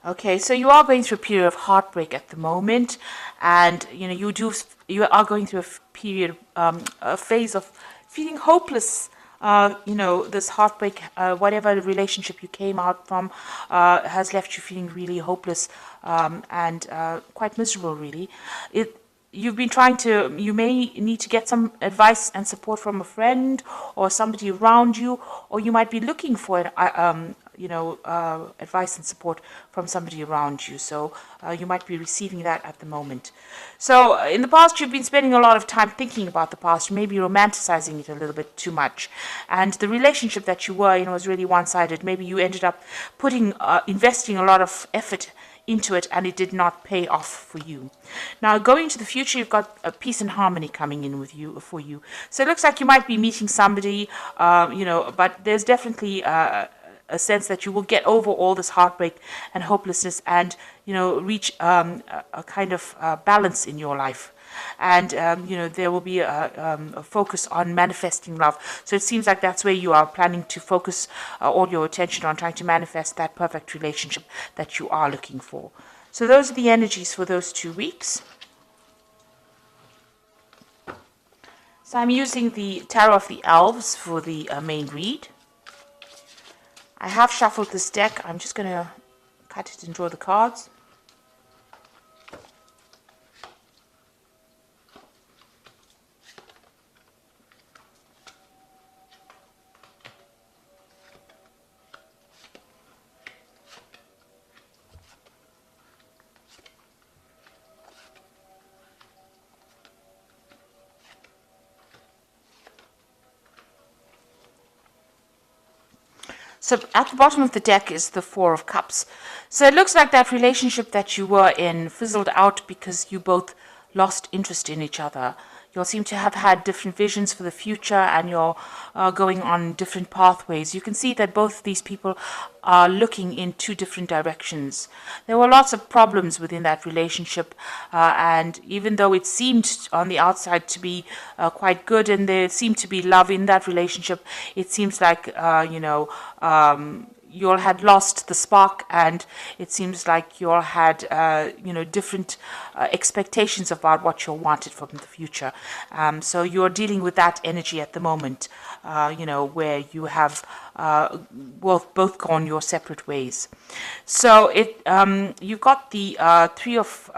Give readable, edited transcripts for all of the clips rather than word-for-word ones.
Okay, so you are going through a period of heartbreak at the moment, and you are going through period, a phase of feeling hopeless. This heartbreak, whatever relationship you came out from, has left you feeling really hopeless, and quite miserable, really. You've been trying to, you may need to get some advice and support from a friend or somebody around you, or you might be looking for advice and support from somebody around you. So you might be receiving that at the moment. So in the past, you've been spending a lot of time thinking about the past, maybe romanticizing it a little bit too much. And the relationship that you were in was really one-sided. Maybe you ended up investing a lot of effort into it, and it did not pay off for you. Now, going into the future, you've got a peace and harmony coming in for you. So it looks like you might be meeting somebody, but there's definitely a sense that you will get over all this heartbreak and hopelessness, and reach a kind of balance in your life. And there will be a focus on manifesting love. So it seems like that's where you are planning to focus all your attention on, trying to manifest that perfect relationship that you are looking for. So those are the energies for those 2 weeks. So I'm using the Tarot of the Elves for the main read. I have shuffled this deck. I'm just going to cut it and draw the cards. So at the bottom of the deck is the Four of Cups. So it looks like that relationship that you were in fizzled out because you both lost interest in each other. You all seem to have had different visions for the future, and you're going on different pathways. You can see that both of these people are looking in two different directions. There were lots of problems within that relationship, and even though it seemed on the outside to be quite good, and there seemed to be love in that relationship, it seems like you all had lost the spark, and it seems like you all had different expectations about what you wanted from the future. So you're dealing with that energy at the moment, where you have both gone your separate ways. So you've got the Three of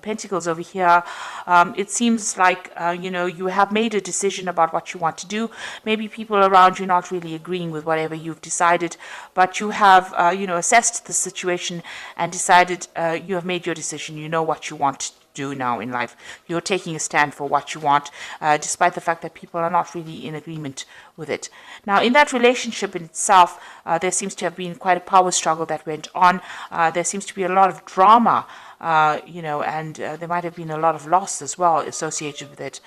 Pentacles over here. It seems like you have made a decision about what you want to do. Maybe people around you not really agreeing with whatever you've decided, but you have assessed the situation and decided you have made your decision. You know what you want to do now in life. You're taking a stand for what you want, despite the fact that people are not really in agreement with it. Now, in that relationship in itself, there seems to have been quite a power struggle that went on. There seems to be a lot of drama, and there might have been a lot of loss as well associated with it.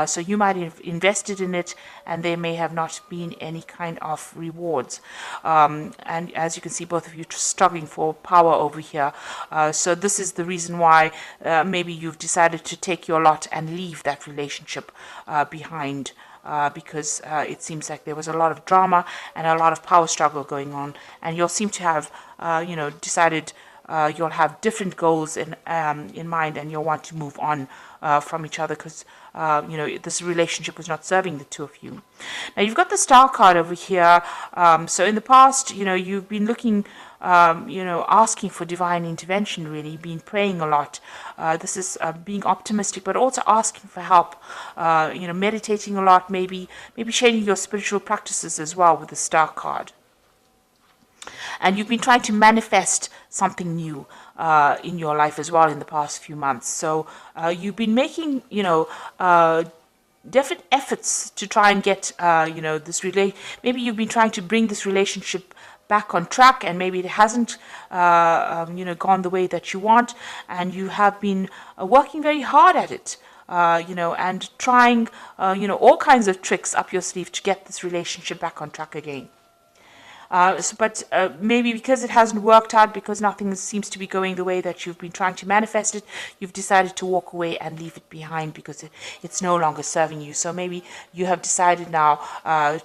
So you might have invested in it, and there may have not been any kind of rewards. And as you can see, both of you struggling for power over here. So this is the reason why maybe you've decided to take your lot and leave that relationship behind. Because it seems like there was a lot of drama and a lot of power struggle going on, and you'll seem to have, decided you'll have different goals in mind, and you'll want to move on from each other because this relationship was not serving the two of you. Now you've got the Star card over here. So in the past, you've been looking, asking for divine intervention. Really, been praying a lot. This is being optimistic, but also asking for help. Meditating a lot, maybe sharing your spiritual practices as well with the Star card. And you've been trying to manifest something new in your life as well in the past few months. So you've been making, different efforts to try and get, maybe you've been trying to bring this relationship back on track, and maybe it hasn't, gone the way that you want, and you have been working very hard at it. And trying, all kinds of tricks up your sleeve to get this relationship back on track again. But maybe because it hasn't worked out, because nothing seems to be going the way that you've been trying to manifest it, you've decided to walk away and leave it behind because it's no longer serving you. So maybe you have decided now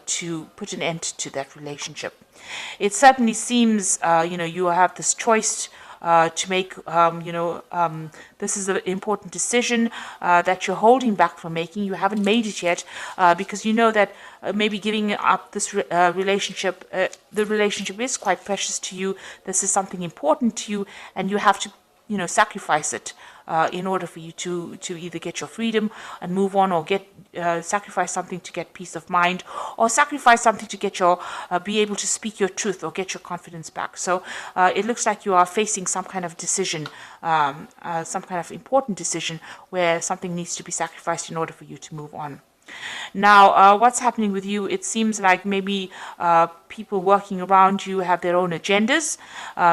to put an end to that relationship. It certainly seems, you have this choice to make, this is an important decision that you're holding back from making. You haven't made it yet because you know that maybe giving up this relationship, the relationship is quite precious to you. This is something important to you, and you have to, sacrifice it in order for you to either get your freedom and move on, or get sacrifice something to get peace of mind, or sacrifice something to get your be able to speak your truth or get your confidence back. So it looks like you are facing some kind of decision, some kind of important decision where something needs to be sacrificed in order for you to move on. Now, what's happening with you? It seems like maybe people working around you have their own agendas.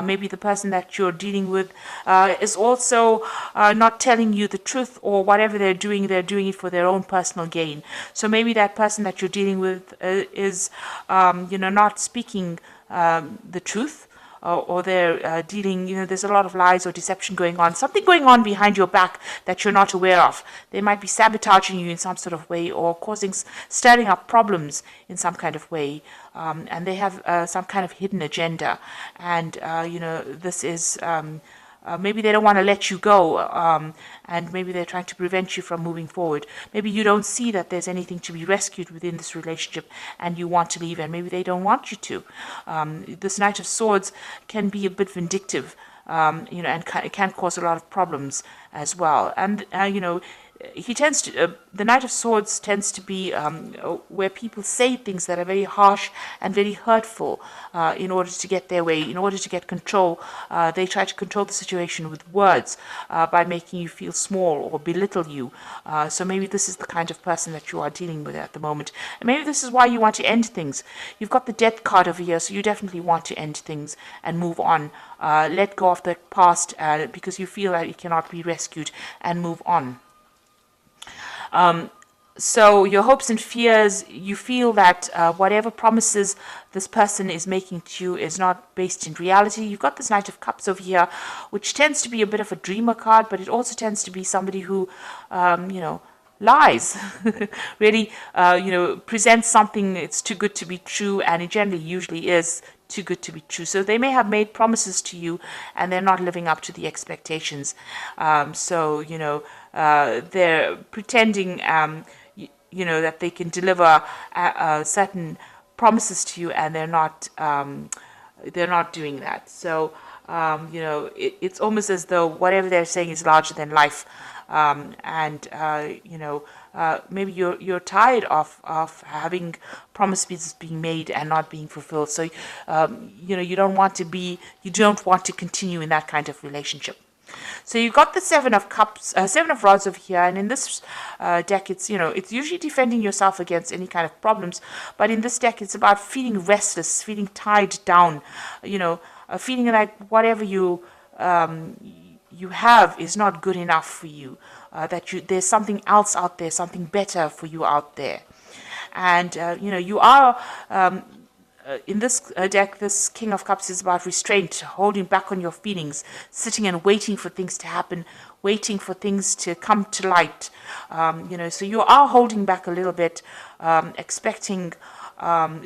Maybe the person that you're dealing with is also not telling you the truth, or whatever they're doing it for their own personal gain. So maybe that person that you're dealing with is, not speaking the truth. Or they're dealing, there's a lot of lies or deception going on, something going on behind your back that you're not aware of. They might be sabotaging you in some sort of way, or stirring up problems in some kind of way. And they have some kind of hidden agenda. And, this is... maybe they don't want to let you go, and maybe they're trying to prevent you from moving forward. Maybe you don't see that there's anything to be rescued within this relationship, and you want to leave, and maybe they don't want you to. This Knight of Swords can be a bit vindictive, and it can cause a lot of problems as well. And, he tends to, the Knight of Swords tends to be where people say things that are very harsh and very hurtful in order to get their way, in order to get control. They try to control the situation with words by making you feel small or belittle you. So maybe this is the kind of person that you are dealing with at the moment. And maybe this is why you want to end things. You've got the Death card over here, so you definitely want to end things and move on. Let go of the past because you feel that it cannot be rescued, and move on. So your hopes and fears, you feel that whatever promises this person is making to you is not based in reality. You've got this Knight of Cups over here, which tends to be a bit of a dreamer card, but it also tends to be somebody who, lies, really, presents something it's too good to be true, and it generally usually is too good to be true. So they may have made promises to you, and they're not living up to the expectations. They're pretending, that they can deliver certain promises to you, and they're not doing that. So, it's almost as though whatever they're saying is larger than life. Maybe you're tired of having promises being made and not being fulfilled. So, you don't want to continue in that kind of relationship. So you've got the Seven of Cups, Seven of Rods over here, and in this deck, it's usually defending yourself against any kind of problems, but in this deck, it's about feeling restless, feeling tied down, feeling like whatever you have is not good enough for you, there's something else out there, something better for you out there, and you are. In this deck, this King of Cups is about restraint, holding back on your feelings, sitting and waiting for things to happen, waiting for things to come to light. So you are holding back a little bit, expecting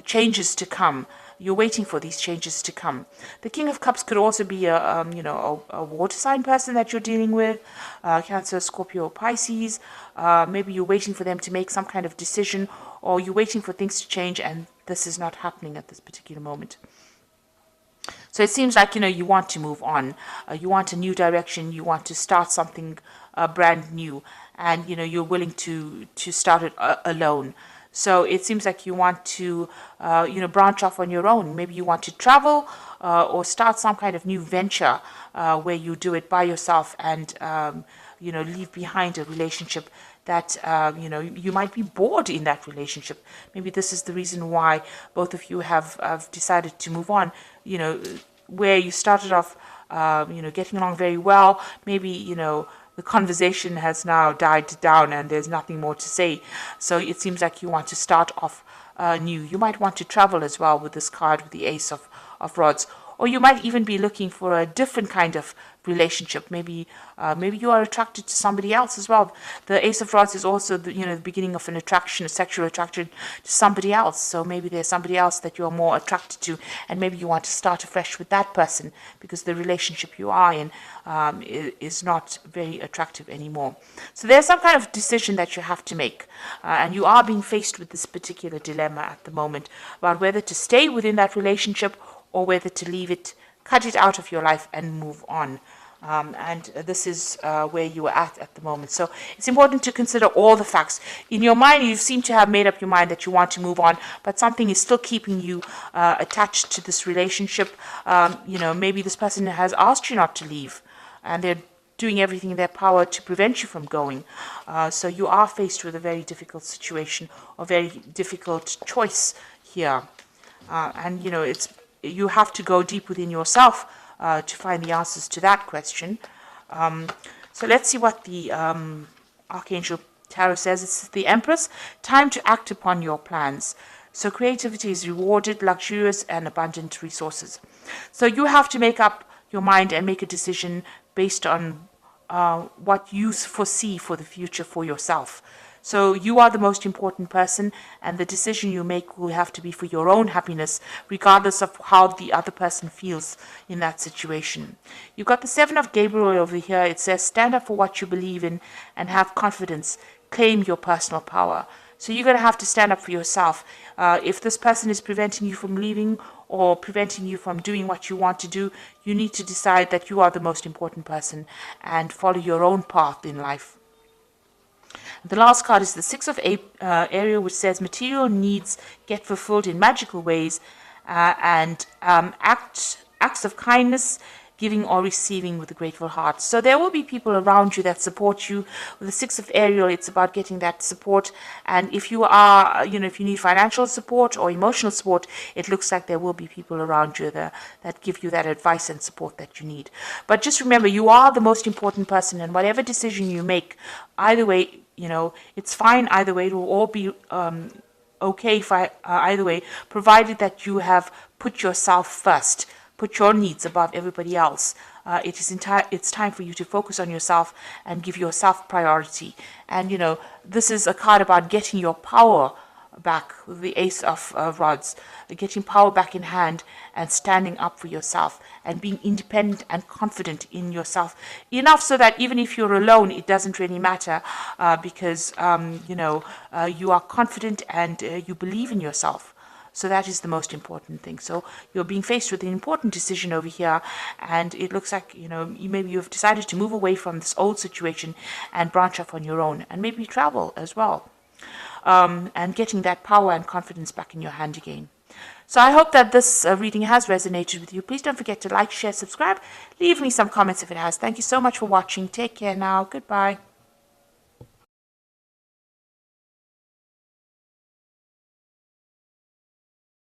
changes to come. You're waiting for these changes to come. The King of Cups could also be a water sign person that you're dealing with, Cancer, Scorpio, Pisces. Maybe you're waiting for them to make some kind of decision, or you're waiting for things to change, and this is not happening at this particular moment. So it seems like, you want to move on. You want a new direction. You want to start something brand new, and, you're willing to start it alone. So it seems like you want to, branch off on your own. Maybe you want to travel or start some kind of new venture where you do it by yourself and, leave behind a relationship that, you might be bored in that relationship. Maybe this is the reason why both of you have decided to move on, where you started off, getting along very well. Maybe, the conversation has now died down and there's nothing more to say. So it seems like you want to start off new. You might want to travel as well with this card, with the Ace of Rods. or you might even be looking for a different kind of relationship. Maybe you are attracted to somebody else as well. The Ace of Rods is also the beginning of an attraction, a sexual attraction to somebody else. So maybe there's somebody else that you're more attracted to, and maybe you want to start afresh with that person because the relationship you are in is not very attractive anymore. So there's some kind of decision that you have to make, and you are being faced with this particular dilemma at the moment about whether to stay within that relationship or whether to leave it, cut it out of your life and move on. And this is where you are at the moment. So it's important to consider all the facts. In your mind, you seem to have made up your mind that you want to move on, but something is still keeping you attached to this relationship. Maybe this person has asked you not to leave, and they're doing everything in their power to prevent you from going. So you are faced with a very difficult situation, or very difficult choice here. And you have to go deep within yourself to find the answers to that question. So let's see what the Archangel Tarot says. It's the Empress. Time to act upon your plans. So creativity is rewarded, luxurious and abundant resources. So you have to make up your mind and make a decision based on what you foresee for the future for yourself. So you are the most important person, and the decision you make will have to be for your own happiness, regardless of how the other person feels in that situation. You've got the Seven of Gabriel over here. It says, stand up for what you believe in and have confidence. Claim your personal power. So you're going to have to stand up for yourself. If this person is preventing you from leaving or preventing you from doing what you want to do, you need to decide that you are the most important person and follow your own path in life. The last card is the Six of Ariel, which says material needs get fulfilled in magical ways, and acts of kindness, giving or receiving with a grateful heart. So there will be people around you that support you. With the Six of Ariel, it's about getting that support. And if you are, if you need financial support or emotional support, it looks like there will be people around you that give you that advice and support that you need. But just remember, you are the most important person, and whatever decision you make, either way, it's fine either way. It will all be okay either way, provided that you have put yourself first. Put your needs above everybody else. It's time for you to focus on yourself and give yourself priority. And, this is a card about getting your power back with the Ace of Rods, getting power back in hand and standing up for yourself and being independent and confident in yourself. Enough so that even if you're alone, it doesn't really matter because, you are confident and you believe in yourself. So that is the most important thing. So you're being faced with an important decision over here, and it looks like, maybe you've decided to move away from this old situation and branch off on your own, and maybe travel as well, and getting that power and confidence back in your hand again. So I hope that this reading has resonated with you. Please don't forget to like, share, subscribe. Leave me some comments if it has. Thank you so much for watching. Take care now. Goodbye.